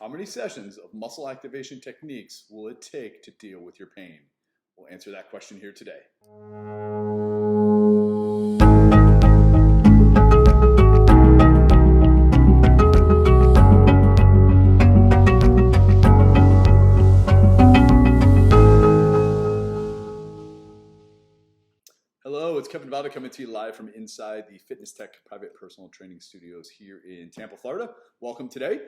How many sessions of muscle activation techniques will it take to deal with your pain? We'll answer that question here today. Hello, it's Kevin Vada coming to you live from inside the Fitness-Tek private personal training studios here in Tampa, Florida. Welcome today.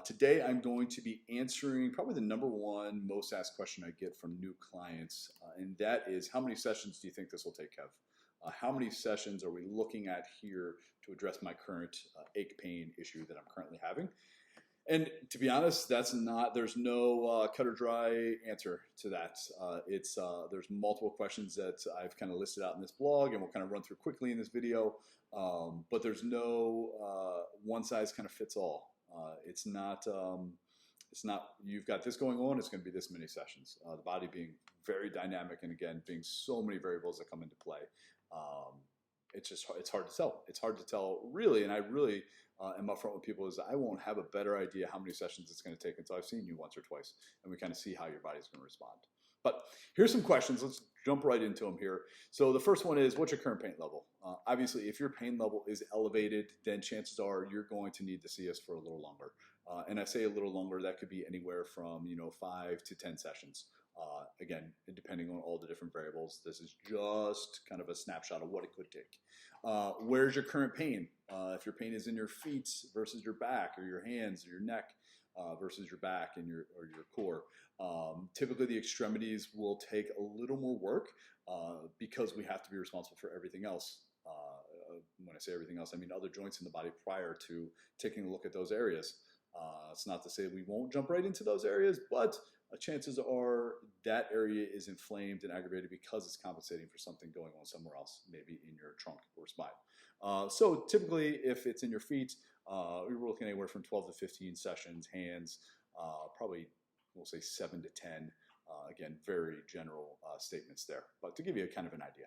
Today I'm going to be answering probably the number one most asked question I get from new clients, and that is, how many sessions do you think this will take, Kev? How many sessions are we looking at here to address my current ache pain issue that I'm currently having? And to be honest, there's no cut or dry answer to that. There's multiple questions that I've kind of listed out in this blog, and we'll kind of run through quickly in this video. But there's no one size kind of fits all. It's not you've got this going on, it's going to be this many sessions. The body being very dynamic, and again, being so many variables that come into play. It's hard to tell. It's hard to tell really, and I really am upfront with people is I won't have a better idea how many sessions it's going to take until I've seen you once or twice, and we kind of see how your body's going to respond. But here's some questions. Let's jump right into them here. So the first one is, what's your current pain level? Obviously, if your pain level is elevated, then chances are you're going to need to see us for a little longer. And I say a little longer, that could be anywhere from 5 to 10 sessions. Again, depending on all the different variables, this is just kind of a snapshot of what it could take. Where's your current pain? If your pain is in your feet versus your back, or your hands or your neck versus your back and your core. Typically the extremities will take a little more work because we have to be responsible for everything else. When I say everything else, I mean other joints in the body prior to taking a look at those areas. It's not to say we won't jump right into those areas, but chances are that area is inflamed and aggravated because it's compensating for something going on somewhere else, maybe in your trunk or spine. So typically, if it's in your feet, we're looking anywhere from 12 to 15 sessions. Hands, probably we'll say 7 to 10. Again, very general statements there, but to give you a kind of an idea.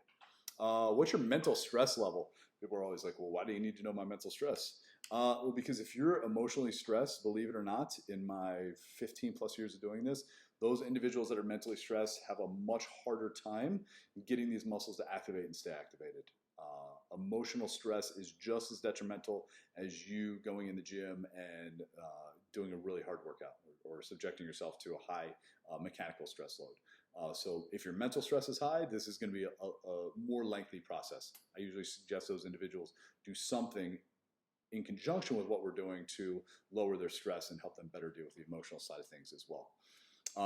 What's your mental stress level? People are always like, well, why do you need to know my mental stress? Well, because if you're emotionally stressed, believe it or not, in my 15 plus years of doing this, those individuals that are mentally stressed have a much harder time getting these muscles to activate and stay activated. Emotional stress is just as detrimental as you going in the gym and doing a really hard workout or subjecting yourself to a high mechanical stress load. So if your mental stress is high, this is going to be a more lengthy process. I usually suggest those individuals do something in conjunction with what we're doing to lower their stress and help them better deal with the emotional side of things as well.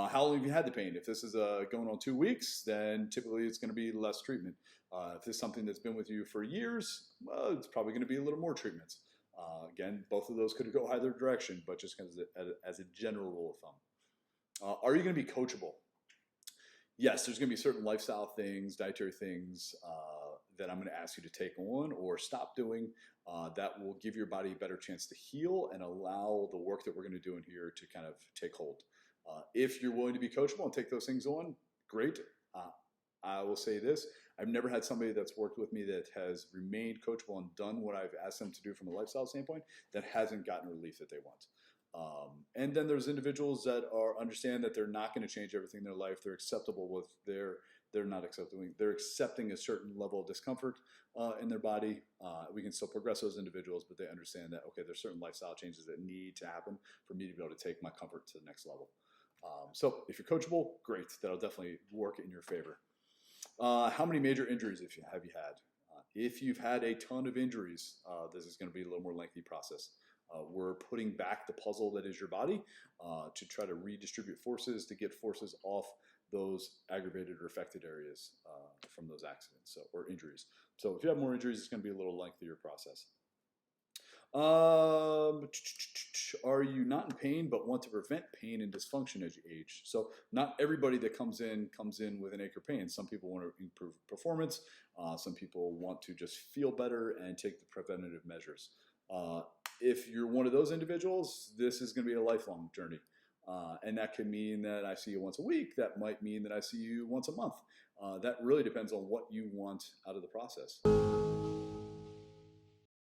How long have you had the pain? If this is going on 2 weeks, then typically it's going to be less treatment. If this is something that's been with you for years, well, it's probably going to be a little more treatments. Again, both of those could go either direction, but just as a general rule of thumb. Are you going to be coachable? Yes, there's going to be certain lifestyle things, dietary things that I'm going to ask you to take on or stop doing that will give your body a better chance to heal and allow the work that we're going to do in here to kind of take hold. If you're willing to be coachable and take those things on, great. I will say this, I've never had somebody that's worked with me that has remained coachable and done what I've asked them to do from a lifestyle standpoint that hasn't gotten relief that they want. And then there's individuals that understand that they're not going to change everything in their life. They're acceptable with they're accepting a certain level of discomfort in their body. We can still progress those individuals, but they understand that, okay, there's certain lifestyle changes that need to happen for me to be able to take my comfort to the next level. So if you're coachable, great. That'll definitely work in your favor. How many major injuries have you had? If you've had a ton of injuries, this is going to be a little more lengthy process. We're putting back the puzzle that is your body to try to redistribute forces to get forces off those aggravated or affected areas from those accidents or injuries. So if you have more injuries, it's going to be a little lengthier process. Are you not in pain but want to prevent pain and dysfunction as you age? So not everybody that comes in with an ache or pain. Some people want to improve performance. Some people want to just feel better and take the preventative measures. If you're one of those individuals, this is going to be a lifelong journey. And that can mean that I see you once a week. That might mean that I see you once a month. That really depends on what you want out of the process.